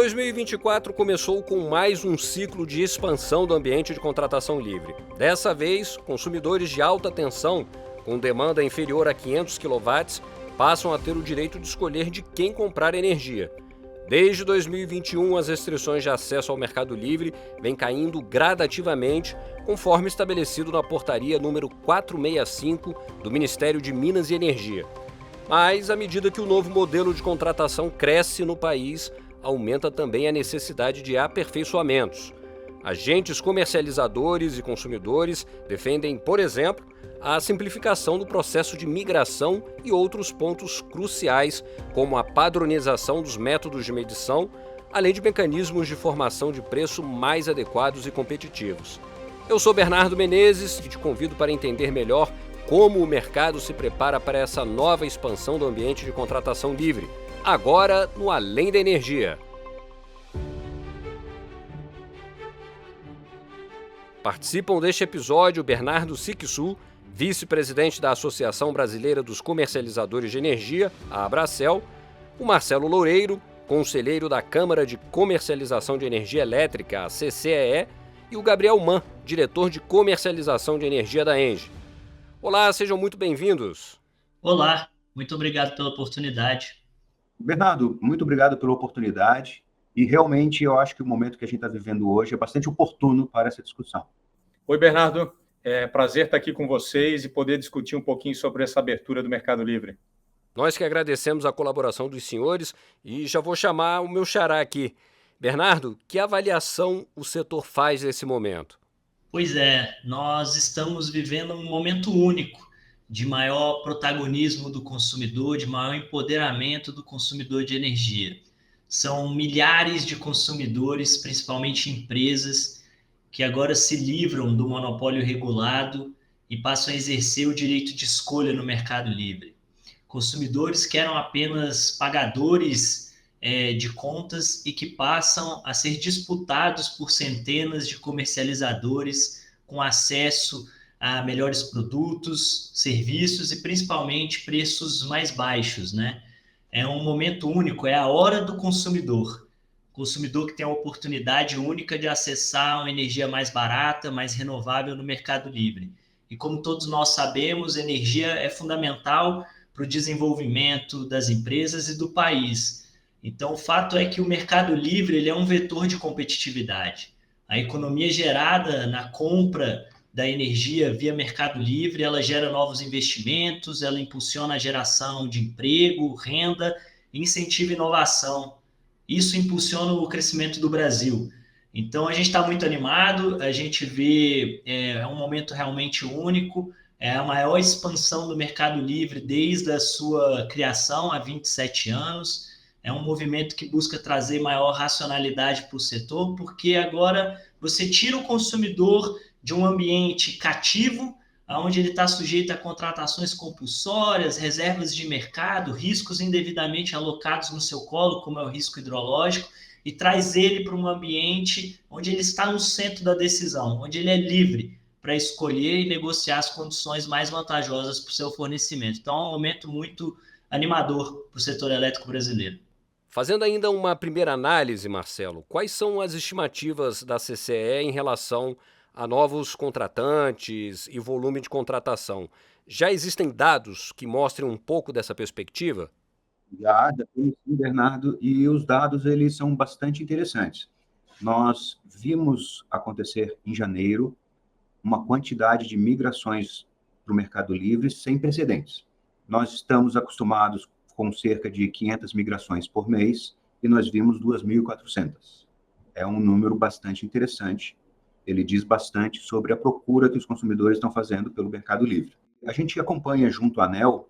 2024 começou com mais um ciclo de expansão do ambiente de contratação livre. Dessa vez, consumidores de alta tensão, com demanda inferior a 500 kW, passam a ter o direito de escolher de quem comprar energia. Desde 2021, as restrições de acesso ao mercado livre vêm caindo gradativamente, conforme estabelecido na portaria número 465 do Ministério de Minas e Energia. Mas, à medida que o novo modelo de contratação cresce no país, aumenta também a necessidade de aperfeiçoamentos. Agentes comercializadores e consumidores defendem, por exemplo, a simplificação do processo de migração e outros pontos cruciais, como a padronização dos métodos de medição, além de mecanismos de formação de preço mais adequados e competitivos. Eu sou Bernardo Menezes e te convido para entender melhor como o mercado se prepara para essa nova expansão do ambiente de contratação livre, agora no Além da Energia. Participam deste episódio Bernardo Siquissu, vice-presidente da Associação Brasileira dos Comercializadores de Energia, a Abracel, o Marcelo Loureiro, conselheiro da Câmara de Comercialização de Energia Elétrica, a CCEE, e o Gabriel Mann, diretor de Comercialização de Energia da ENGIE. Olá, sejam muito bem-vindos. Olá, muito obrigado pela oportunidade. Bernardo, muito obrigado pela oportunidade e realmente eu acho que o momento que a gente está vivendo hoje é bastante oportuno para essa discussão. Oi, Bernardo. É prazer estar aqui com vocês e poder discutir um pouquinho sobre essa abertura do Mercado Livre. Nós que agradecemos a colaboração dos senhores e já vou chamar o meu xará aqui. Bernardo, que avaliação o setor faz nesse momento? Pois é, nós estamos vivendo um momento único de maior protagonismo do consumidor, de maior empoderamento do consumidor de energia. São milhares de consumidores, principalmente empresas, que agora se livram do monopólio regulado e passam a exercer o direito de escolha no mercado livre. Consumidores que eram apenas pagadores de contas e que passam a ser disputados por centenas de comercializadores com acesso a melhores produtos, serviços e principalmente preços mais baixos, né? É um momento único, é a hora do consumidor. Consumidor que tem a oportunidade única de acessar uma energia mais barata, mais renovável no mercado livre. E como todos nós sabemos, energia é fundamental para o desenvolvimento das empresas e do país. Então, o fato é que o mercado livre ele é um vetor de competitividade. A economia gerada na compra da energia via mercado livre, ela gera novos investimentos, ela impulsiona a geração de emprego, renda, incentiva inovação. Isso impulsiona o crescimento do Brasil. Então, a gente está muito animado, a gente vê um momento realmente único, é a maior expansão do mercado livre desde a sua criação há 27 anos. É um movimento que busca trazer maior racionalidade para o setor, porque agora você tira o consumidor de um ambiente cativo, onde ele está sujeito a contratações compulsórias, reservas de mercado, riscos indevidamente alocados no seu colo, como é o risco hidrológico, e traz ele para um ambiente onde ele está no centro da decisão, onde ele é livre para escolher e negociar as condições mais vantajosas para o seu fornecimento. Então, é um momento muito animador para o setor elétrico brasileiro. Fazendo ainda uma primeira análise, Marcelo, quais são as estimativas da CCE em relação a novos contratantes e volume de contratação? Já existem dados que mostrem um pouco dessa perspectiva? Já temos sim, Bernardo, e os dados eles são bastante interessantes. Nós vimos acontecer em janeiro uma quantidade de migrações para o Mercado Livre sem precedentes. Nós estamos acostumados com cerca de 500 migrações por mês, e nós vimos 2.400. É um número bastante interessante. Ele diz bastante sobre a procura que os consumidores estão fazendo pelo Mercado Livre. A gente acompanha junto à ANEEL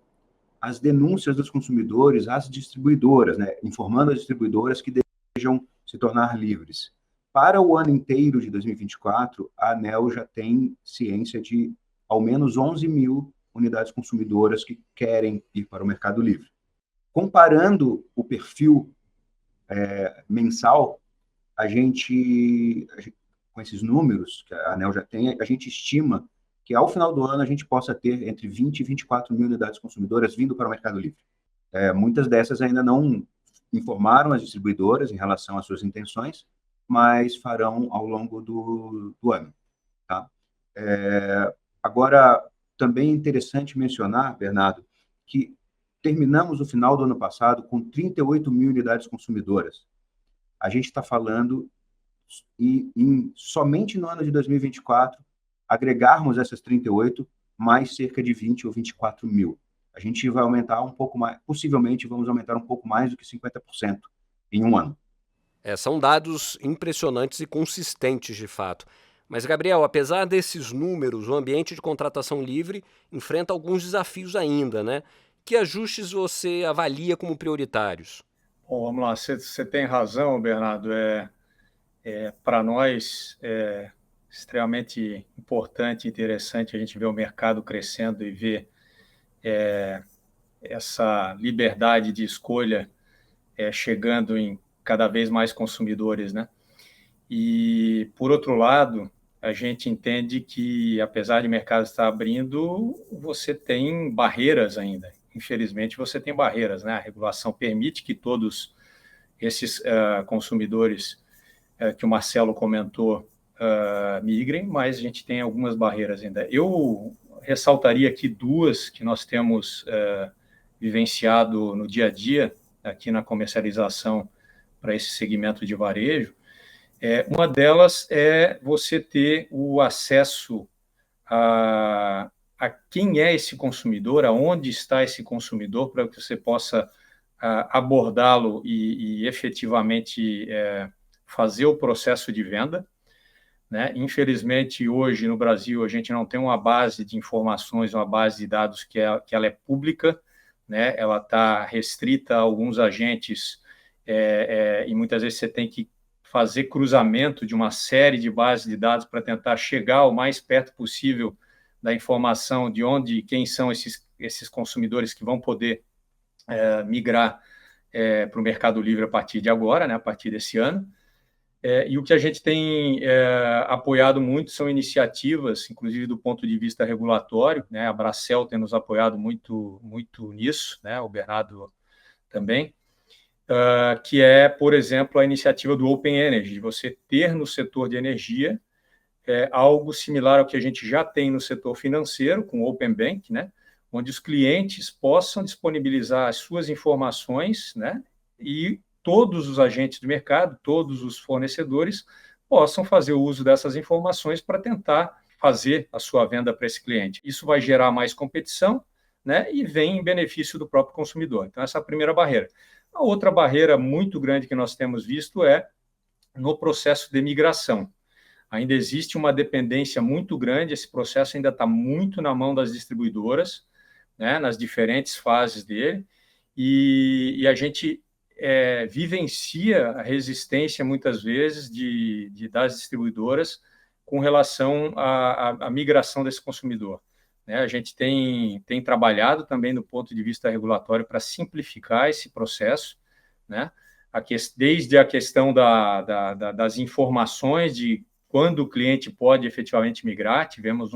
as denúncias dos consumidores às distribuidoras, né, informando as distribuidoras que desejam se tornar livres. Para o ano inteiro de 2024, a ANEEL já tem ciência de ao menos 11 mil unidades consumidoras que querem ir para o Mercado Livre. Comparando o perfil mensal, a gente, com esses números que a ANEEL já tem, a gente estima que ao final do ano a gente possa ter entre 20 e 24 mil unidades consumidoras vindo para o Mercado Livre. Muitas dessas ainda não informaram as distribuidoras em relação às suas intenções, mas farão ao longo do ano. Tá? Agora, também é interessante mencionar, Bernardo, que terminamos o final do ano passado com 38 mil unidades consumidoras. A gente está falando somente no ano de 2024, agregarmos essas 38, mais cerca de 20 ou 24 mil. A gente vai aumentar um pouco mais, possivelmente vamos aumentar um pouco mais do que 50% em um ano. São dados impressionantes e consistentes, de fato. Mas, Gabriel, apesar desses números, o ambiente de contratação livre enfrenta alguns desafios ainda, né? Que ajustes você avalia como prioritários? Bom, vamos lá, você tem razão, Bernardo. Para nós é extremamente importante e interessante a gente ver o mercado crescendo e ver essa liberdade de escolha chegando em cada vez mais consumidores, né? E, por outro lado, a gente entende que, apesar de o mercado estar abrindo, você tem barreiras ainda. Infelizmente, você tem barreiras, né? A regulação permite que todos esses consumidores que o Marcelo comentou migrem, mas a gente tem algumas barreiras ainda. Eu ressaltaria aqui duas que nós temos vivenciado no dia a dia, aqui na comercialização para esse segmento de varejo. Uma delas é você ter o acesso a quem é esse consumidor, aonde está esse consumidor, para que você possa abordá-lo e efetivamente fazer o processo de venda. Né? Infelizmente, hoje no Brasil, a gente não tem uma base de informações, uma base de dados que ela é pública, né? Ela está restrita a alguns agentes e muitas vezes você tem que fazer cruzamento de uma série de bases de dados para tentar chegar o mais perto possível da informação de onde, quem são esses consumidores que vão poder migrar para o Mercado Livre a partir de agora, né, a partir desse ano. E o que a gente tem apoiado muito são iniciativas, inclusive do ponto de vista regulatório, né, a Bracel tem nos apoiado muito, muito nisso, né, o Bernardo também, que é, por exemplo, a iniciativa do Open Energy, de você ter no setor de energia algo similar ao que a gente já tem no setor financeiro, com o Open Bank, né, onde os clientes possam disponibilizar as suas informações, né, e todos os agentes do mercado, todos os fornecedores possam fazer o uso dessas informações para tentar fazer a sua venda para esse cliente. Isso vai gerar mais competição, né, e vem em benefício do próprio consumidor. Então, essa é a primeira barreira. A outra barreira muito grande que nós temos visto é no processo de migração. Ainda existe uma dependência muito grande, esse processo ainda está muito na mão das distribuidoras, né, nas diferentes fases dele, e a gente vivencia a resistência, muitas vezes, das distribuidoras com relação à migração desse consumidor. Né? A gente tem trabalhado também do ponto de vista regulatório para simplificar esse processo, né? Desde a questão das informações de quando o cliente pode efetivamente migrar. Tivemos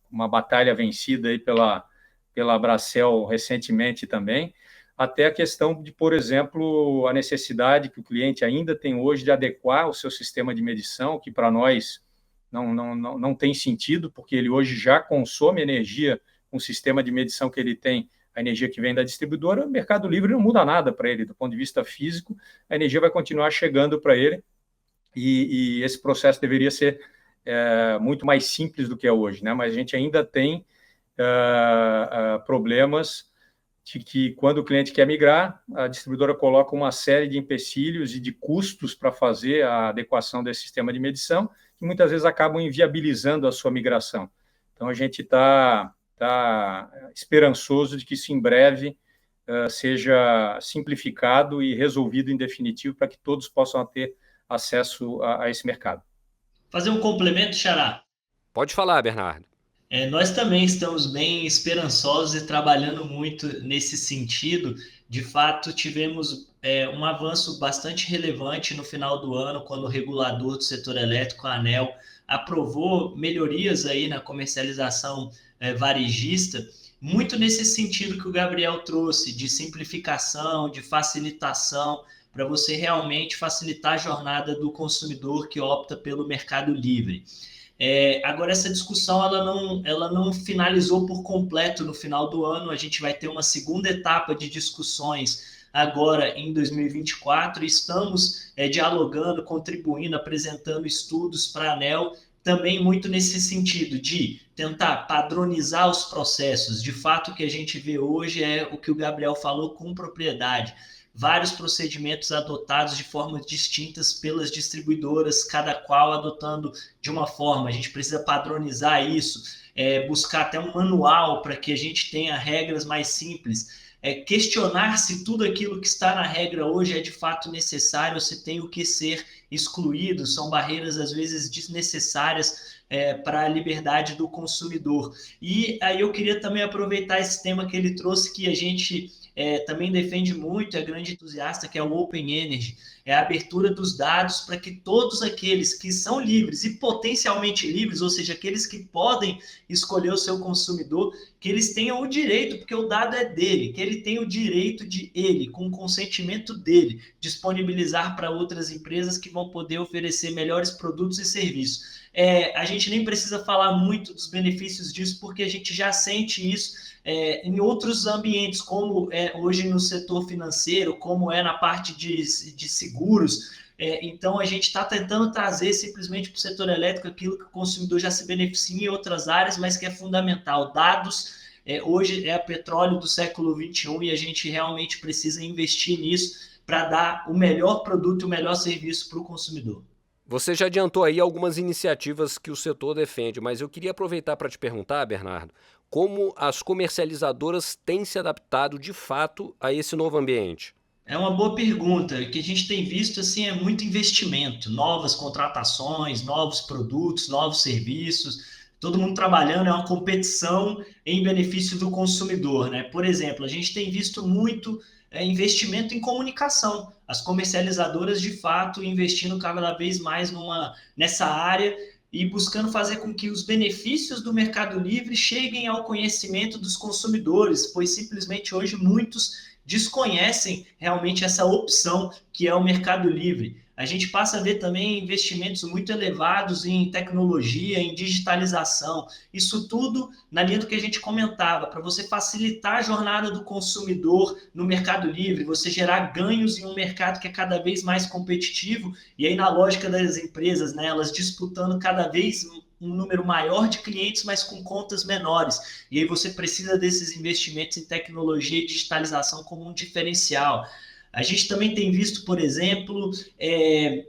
uma batalha vencida aí pela Bracel recentemente também, até a questão de, por exemplo, a necessidade que o cliente ainda tem hoje de adequar o seu sistema de medição, que para nós não tem sentido, porque ele hoje já consome energia com o sistema de medição que ele tem, a energia que vem da distribuidora. O Mercado Livre não muda nada para ele, do ponto de vista físico, a energia vai continuar chegando para ele, e esse processo deveria ser muito mais simples do que é hoje, né? Mas a gente ainda tem problemas de que, quando o cliente quer migrar, a distribuidora coloca uma série de empecilhos e de custos para fazer a adequação desse sistema de medição, que muitas vezes acabam inviabilizando a sua migração. Então, a gente está esperançoso de que isso, em breve, seja simplificado e resolvido em definitivo, para que todos possam ter acesso a esse mercado. Fazer um complemento, Xará. Pode falar, Bernardo. Nós também estamos bem esperançosos e trabalhando muito nesse sentido. De fato, tivemos um avanço bastante relevante no final do ano, quando o regulador do setor elétrico, a ANEEL, aprovou melhorias aí na comercialização varejista, muito nesse sentido que o Gabriel trouxe, de simplificação, de facilitação, para você realmente facilitar a jornada do consumidor que opta pelo Mercado Livre. Agora, essa discussão ela não finalizou por completo no final do ano. A gente vai ter uma segunda etapa de discussões agora em 2024. Estamos dialogando, contribuindo, apresentando estudos para a ANEEL, também muito nesse sentido de tentar padronizar os processos. De fato, o que a gente vê hoje é o que o Gabriel falou com propriedade. Vários procedimentos adotados de formas distintas pelas distribuidoras, cada qual adotando de uma forma. A gente precisa padronizar isso, buscar até um manual para que a gente tenha regras mais simples. Questionar se tudo aquilo que está na regra hoje é de fato necessário ou se tem o que ser excluído. São barreiras, às vezes, desnecessárias para a liberdade do consumidor. E aí eu queria também aproveitar esse tema que ele trouxe, que a gente também defende muito, é grande entusiasta, que é o Open Energy, é a abertura dos dados para que todos aqueles que são livres e potencialmente livres, ou seja, aqueles que podem escolher o seu consumidor, que eles tenham o direito, porque o dado é dele, que ele tenha o direito de ele, com o consentimento dele, disponibilizar para outras empresas que vão poder oferecer melhores produtos e serviços. A gente nem precisa falar muito dos benefícios disso, porque a gente já sente isso em outros ambientes, como hoje no setor financeiro, como na parte de seguros. Então, a gente está tentando trazer simplesmente para o setor elétrico aquilo que o consumidor já se beneficia em outras áreas, mas que é fundamental. Dados, hoje é o petróleo do século XXI e a gente realmente precisa investir nisso para dar o melhor produto e o melhor serviço para o consumidor. Você já adiantou aí algumas iniciativas que o setor defende, mas eu queria aproveitar para te perguntar, Bernardo, como as comercializadoras têm se adaptado de fato a esse novo ambiente? É uma boa pergunta. O que a gente tem visto assim, é muito investimento, novas contratações, novos produtos, novos serviços, todo mundo trabalhando, é uma competição em benefício do consumidor, né? Por exemplo, a gente tem visto muito investimento em comunicação. As comercializadoras, de fato, investindo cada vez mais nessa área e buscando fazer com que os benefícios do Mercado Livre cheguem ao conhecimento dos consumidores, pois simplesmente hoje muitos desconhecem realmente essa opção que é o Mercado Livre. A gente passa a ver também investimentos muito elevados em tecnologia, em digitalização. Isso tudo na linha do que a gente comentava, para você facilitar a jornada do consumidor no Mercado Livre, você gerar ganhos em um mercado que é cada vez mais competitivo, e aí na lógica das empresas, né, elas disputando cada vez um número maior de clientes, mas com contas menores. E aí você precisa desses investimentos em tecnologia e digitalização como um diferencial. A gente também tem visto, por exemplo,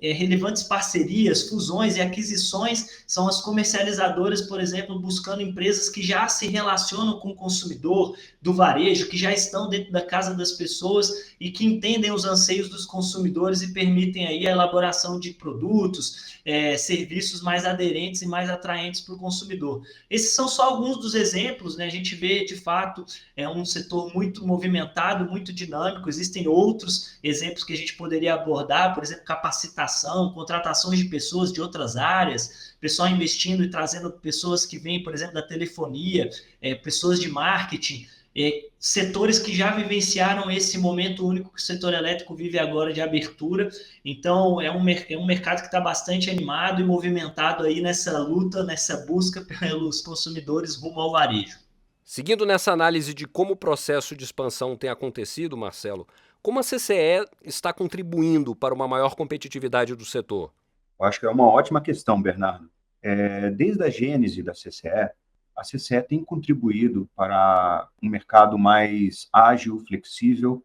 relevantes parcerias, fusões e aquisições, são as comercializadoras, por exemplo, buscando empresas que já se relacionam com o consumidor do varejo, que já estão dentro da casa das pessoas e que entendem os anseios dos consumidores e permitem aí a elaboração de produtos, serviços mais aderentes e mais atraentes para o consumidor. Esses são só alguns dos exemplos, né? A gente vê, de fato, um setor muito movimentado, muito dinâmico, existem outros exemplos que a gente poderia abordar, por exemplo, capacitação, contratações de pessoas de outras áreas, pessoal investindo e trazendo pessoas que vêm, por exemplo, da telefonia, pessoas de marketing, setores que já vivenciaram esse momento único que o setor elétrico vive agora de abertura. Então, é um mercado que está bastante animado e movimentado aí nessa luta, nessa busca pelos consumidores rumo ao varejo. Seguindo nessa análise de como o processo de expansão tem acontecido, Marcelo, como a CCE está contribuindo para uma maior competitividade do setor? Eu acho que é uma ótima questão, Bernardo. Desde a gênese da CCE, a CCE tem contribuído para um mercado mais ágil, flexível.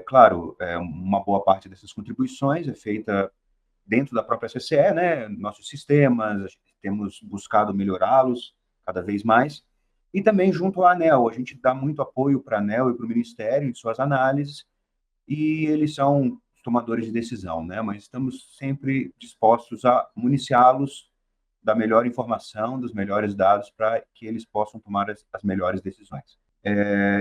Claro, uma boa parte dessas contribuições é feita dentro da própria CCE, né? Nossos sistemas, temos buscado melhorá-los cada vez mais. E também junto à ANEEL, a gente dá muito apoio para a ANEEL e para o Ministério em suas análises, e eles são os tomadores de decisão, né? Mas estamos sempre dispostos a municiá-los da melhor informação, dos melhores dados, para que eles possam tomar as melhores decisões.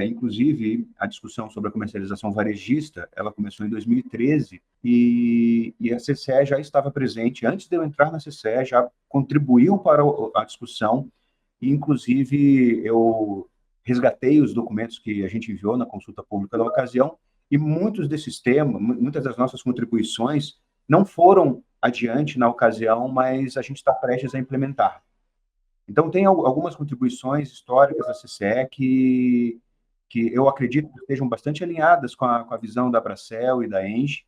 Inclusive, a discussão sobre a comercialização varejista, ela começou em 2013, e a CCE já estava presente, antes de eu entrar na CCE, já contribuiu para a discussão, e inclusive eu resgatei os documentos que a gente enviou na consulta pública da ocasião, e muitos desses temas, muitas das nossas contribuições não foram adiante na ocasião, mas a gente está prestes a implementar. Então, tem algumas contribuições históricas da CCE que eu acredito que estejam bastante alinhadas com a visão da Abracel e da ENGIE,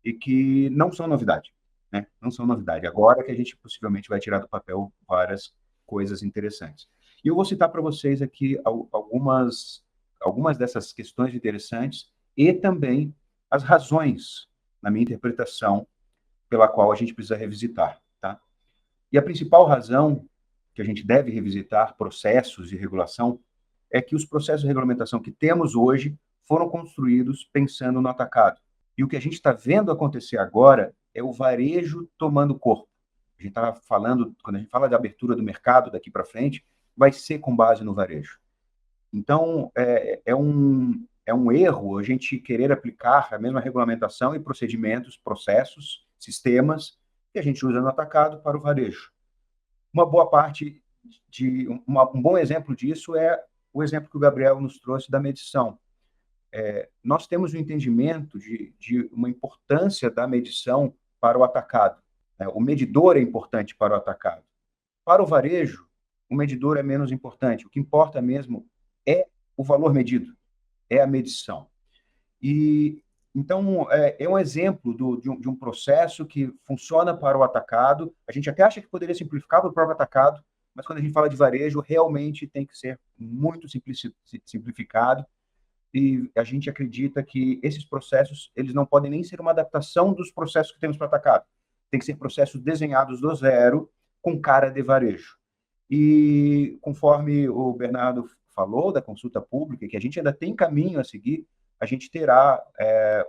e que não são novidade, né? Não são novidade. Agora que a gente possivelmente vai tirar do papel várias coisas interessantes. E eu vou citar para vocês aqui algumas dessas questões interessantes e também as razões, na minha interpretação, pela qual a gente precisa revisitar, tá? E a principal razão que a gente deve revisitar processos de regulação é que os processos de regulamentação que temos hoje foram construídos pensando no atacado. E o que a gente está vendo acontecer agora é o varejo tomando corpo. A gente estava falando, quando a gente fala de abertura do mercado daqui para frente, vai ser com base no varejo. Então, é um erro a gente querer aplicar a mesma regulamentação e procedimentos, processos, sistemas que a gente usa no atacado para o varejo. Uma boa parte um bom exemplo disso é o exemplo que o Gabriel nos trouxe da medição. Nós temos o entendimento de uma importância da medição para o atacado, né? O medidor é importante para o atacado. Para o varejo, o medidor é menos importante. O que importa mesmo é o valor medido, é a medição. E então é um exemplo de um processo que funciona para o atacado. A gente até acha que poderia simplificar para o próprio atacado, mas quando a gente fala de varejo, realmente tem que ser muito simplificado. E a gente acredita que esses processos, eles não podem nem ser uma adaptação dos processos que temos para atacado. Tem que ser processos desenhados do zero, com cara de varejo. E conforme o Bernardo falou da consulta pública, que a gente ainda tem caminho a seguir, a gente terá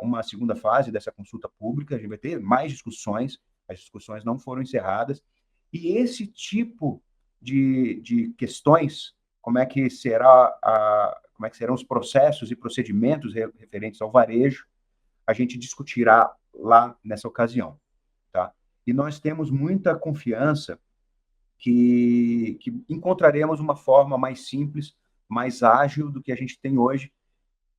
uma segunda fase dessa consulta pública, a gente vai ter mais discussões, as discussões não foram encerradas, e esse tipo de questões, como é que serão os processos e procedimentos referentes ao varejo, a gente discutirá lá nessa ocasião, tá? E nós temos muita confiança que encontraremos uma forma mais simples, mais ágil do que a gente tem hoje,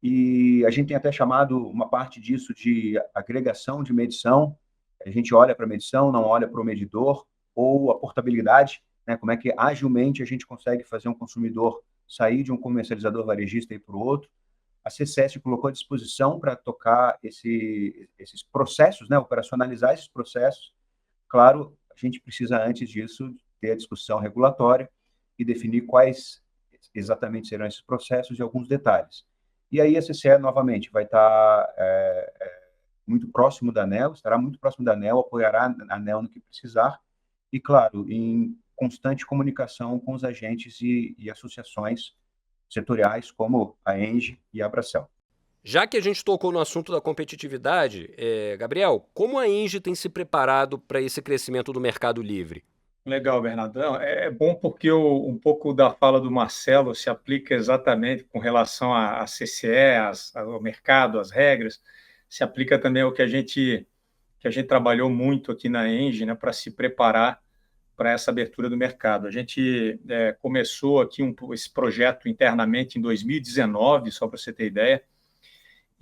e a gente tem até chamado uma parte disso de agregação de medição. A gente olha para a medição, não olha para o medidor, ou a portabilidade, né? Como é que agilmente a gente consegue fazer um consumidor sair de um comercializador varejista e ir para o outro. A CCE se colocou à disposição para tocar esses processos, né? Operacionalizar esses processos. Claro, a gente precisa, antes disso, ter a discussão regulatória e definir quais exatamente serão esses processos e alguns detalhes. E aí a CCE, novamente, vai estar muito próximo da ANEEL, estará muito próximo da ANEEL, apoiará a ANEEL no que precisar, e, claro, em constante comunicação com os agentes e associações setoriais, como a ENGIE e a Abracel. Já que a gente tocou no assunto da competitividade, Gabriel, como a ENGIE tem se preparado para esse crescimento do mercado livre? Legal, Bernardão. É bom porque um pouco da fala do Marcelo se aplica exatamente com relação à CCE, ao mercado, às regras, se aplica também ao que a gente trabalhou muito aqui na ENGIE, né, para se preparar para essa abertura do mercado. A gente começou aqui esse projeto internamente em 2019, só para você ter ideia,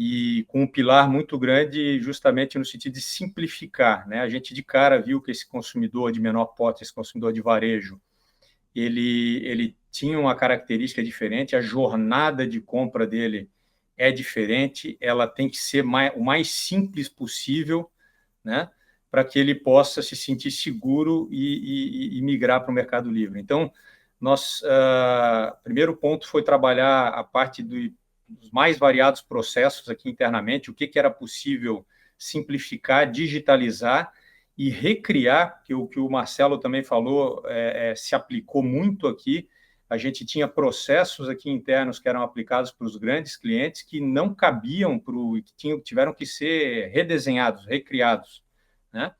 e com um pilar muito grande justamente no sentido de simplificar, né? A gente de cara viu que esse consumidor de menor porte, esse consumidor de varejo, ele tinha uma característica diferente, a jornada de compra dele é diferente, ela tem que ser o mais simples possível, né? Para que ele possa se sentir seguro e migrar para o Mercado Livre. Então, primeiro ponto foi trabalhar a parte dos mais variados processos aqui internamente, o que era possível simplificar, digitalizar e recriar, que o Marcelo também falou, se aplicou muito aqui. A gente tinha processos aqui internos que eram aplicados para os grandes clientes que não cabiam que tiveram que ser redesenhados, recriados, né?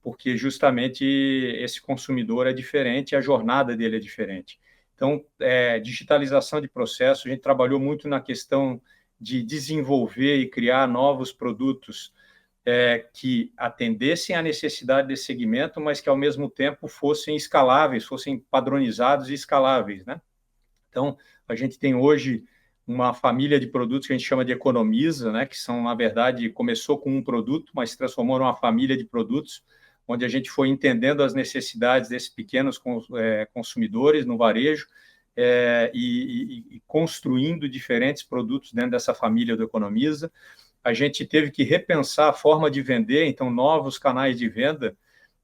Porque justamente esse consumidor é diferente, a jornada dele é diferente. Então, digitalização de processo, a gente trabalhou muito na questão de desenvolver e criar novos produtos que atendessem à necessidade desse segmento, mas que, ao mesmo tempo, fossem escaláveis, fossem padronizados e escaláveis, né? Então, A gente tem hoje uma família de produtos que a gente chama de Economiza, né, que são, na verdade, começou com um produto, mas se transformou numa família de produtos, onde a gente foi entendendo as necessidades desses pequenos consumidores no varejo e construindo diferentes produtos dentro dessa família do Economiza. A gente teve que repensar a forma de vender, então, novos canais de venda.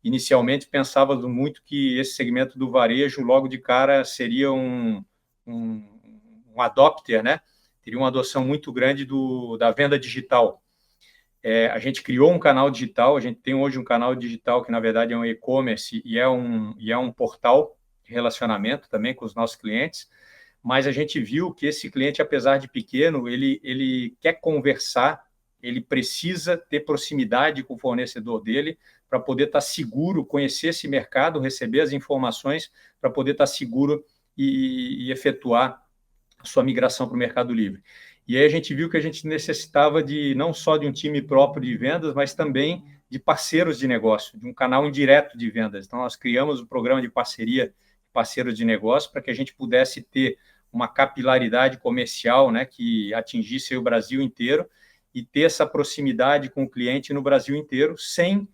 Inicialmente, pensávamos muito que esse segmento do varejo, logo de cara, seria um adopter, né? Teria uma adoção muito grande da venda digital. A gente criou um canal digital, a gente tem hoje um canal digital que, na verdade, é um e-commerce e é um portal de relacionamento também com os nossos clientes, mas a gente viu que esse cliente, apesar de pequeno, ele quer conversar, ele precisa ter proximidade com o fornecedor dele para poder estar seguro, conhecer esse mercado, receber as informações para poder estar seguro e efetuar a sua migração para o Mercado Livre. E aí a gente viu que a gente necessitava não só de um time próprio de vendas, mas também de parceiros de negócio, de um canal indireto de vendas. Então, nós criamos um programa de parceria de parceiros de negócio para que a gente pudesse ter uma capilaridade comercial, né, que atingisse o Brasil inteiro e ter essa proximidade com o cliente no Brasil inteiro, sem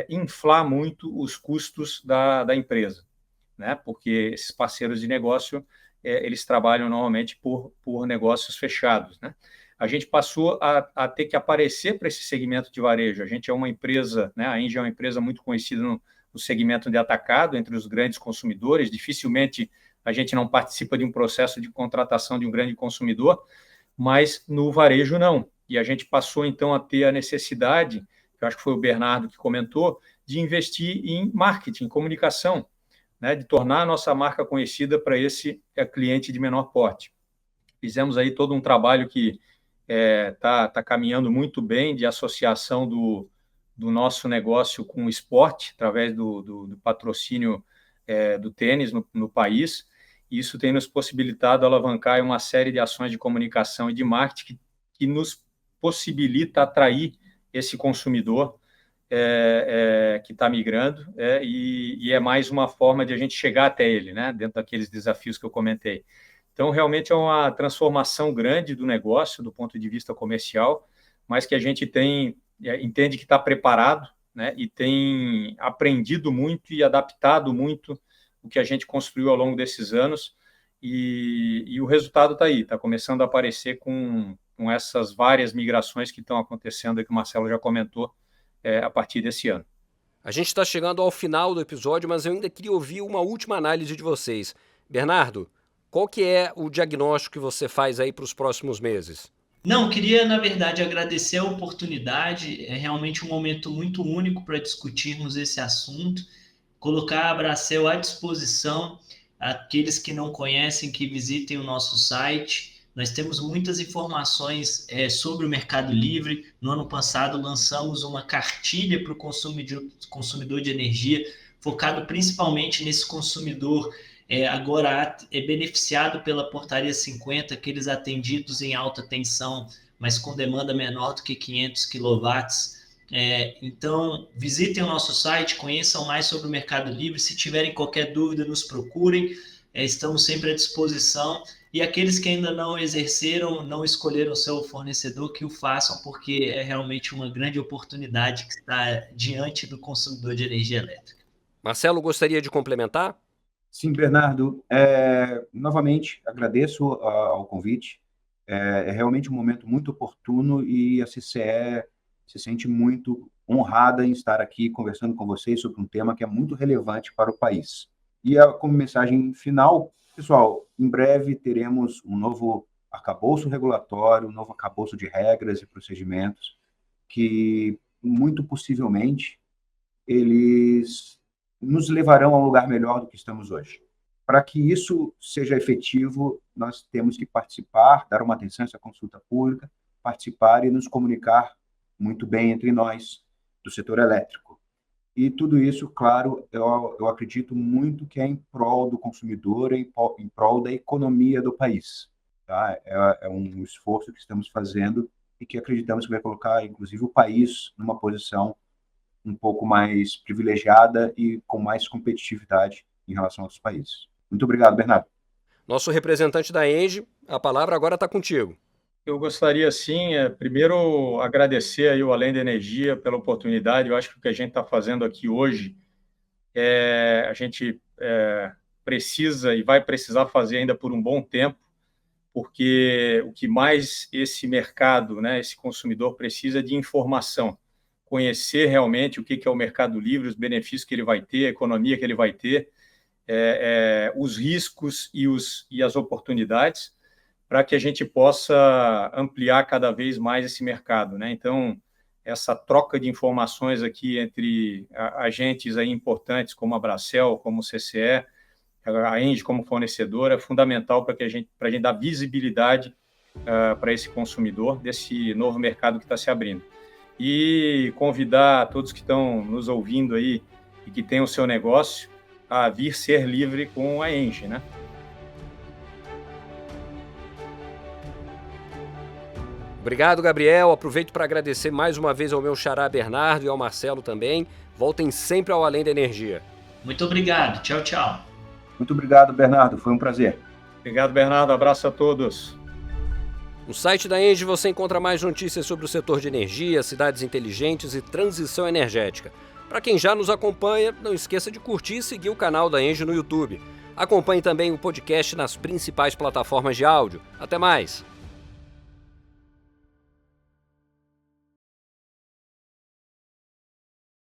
inflar muito os custos da empresa, né? Porque esses parceiros de negócio eles trabalham normalmente por negócios fechados, né? A gente passou a ter que aparecer para esse segmento de varejo. A gente é uma empresa, né? A Engie é uma empresa muito conhecida no segmento de atacado, entre os grandes consumidores. Dificilmente a gente não participa de um processo de contratação de um grande consumidor, mas no varejo não. E a gente passou, então, a ter a necessidade, que eu acho que foi o Bernardo que comentou, de investir em marketing, comunicação, né, de tornar a nossa marca conhecida para esse cliente de menor porte. Fizemos aí todo um trabalho que está caminhando muito bem de associação do nosso negócio com o esporte, através do patrocínio do tênis no país. E isso tem nos possibilitado alavancar uma série de ações de comunicação e de marketing que nos possibilita atrair esse consumidor que está migrando, e é mais uma forma de a gente chegar até ele, né, dentro daqueles desafios que eu comentei. Então, realmente é uma transformação grande do negócio, do ponto de vista comercial, mas que a gente entende que está preparado, né, e tem aprendido muito e adaptado muito o que a gente construiu ao longo desses anos, e o resultado está aí, está começando a aparecer com essas várias migrações que estão acontecendo, que o Marcelo já comentou, a partir desse ano. A gente está chegando ao final do episódio, mas eu ainda queria ouvir uma última análise de vocês. Bernardo, qual que é o diagnóstico que você faz aí para os próximos meses? Não, queria, na verdade, agradecer a oportunidade. É realmente um momento muito único para discutirmos esse assunto. Colocar a Bracel à disposição. Aqueles que não conhecem, que visitem o nosso site. Nós temos muitas informações sobre o Mercado Livre. No ano passado, lançamos uma cartilha para o consumidor de energia, focado principalmente nesse consumidor agora beneficiado pela Portaria 50, aqueles atendidos em alta tensão, mas com demanda menor do que 500 kW. Então, visitem o nosso site, conheçam mais sobre o Mercado Livre. Se tiverem qualquer dúvida, nos procurem. Estamos sempre à disposição. E aqueles que ainda não exerceram, não escolheram seu fornecedor, que o façam, porque é realmente uma grande oportunidade que está diante do consumidor de energia elétrica. Marcelo, gostaria de complementar? Sim, Bernardo. Novamente, agradeço ao convite. É realmente um momento muito oportuno e a CCE se sente muito honrada em estar aqui conversando com vocês sobre um tema que é muito relevante para o país. E como mensagem final, pessoal, em breve teremos um novo arcabouço regulatório, um novo arcabouço de regras e procedimentos que, muito possivelmente, eles nos levarão a um lugar melhor do que estamos hoje. Para que isso seja efetivo, nós temos que participar, dar uma atenção a essa consulta pública, participar e nos comunicar muito bem entre nós do setor elétrico. E tudo isso, claro, eu acredito muito que é em prol do consumidor, em prol da economia do país. Tá? É um esforço que estamos fazendo e que acreditamos que vai colocar, inclusive, o país numa posição um pouco mais privilegiada e com mais competitividade em relação a outros países. Muito obrigado, Bernardo. Nosso representante da ENGIE, a palavra agora está contigo. Eu gostaria, sim, primeiro agradecer aí o Além da Energia pela oportunidade. Eu acho que o que a gente está fazendo aqui hoje, a gente precisa e vai precisar fazer ainda por um bom tempo, porque o que mais esse mercado, né, esse consumidor precisa é de informação, conhecer realmente o que é o Mercado Livre, os benefícios que ele vai ter, a economia que ele vai ter, os riscos e as oportunidades, para que a gente possa ampliar cada vez mais esse mercado, né? Então, essa troca de informações aqui entre agentes aí importantes como a Bracel, como o CCE, a ENGIE como fornecedora, é fundamental para a gente dar visibilidade para esse consumidor desse novo mercado que está se abrindo. E convidar todos que estão nos ouvindo aí e que têm o seu negócio a vir ser livre com a ENGIE, né? Obrigado, Gabriel. Aproveito para agradecer mais uma vez ao meu xará Bernardo e ao Marcelo também. Voltem sempre ao Além da Energia. Muito obrigado. Tchau, tchau. Muito obrigado, Bernardo. Foi um prazer. Obrigado, Bernardo. Abraço a todos. No site da ENGIE você encontra mais notícias sobre o setor de energia, cidades inteligentes e transição energética. Para quem já nos acompanha, não esqueça de curtir e seguir o canal da ENGIE no YouTube. Acompanhe também o podcast nas principais plataformas de áudio. Até mais!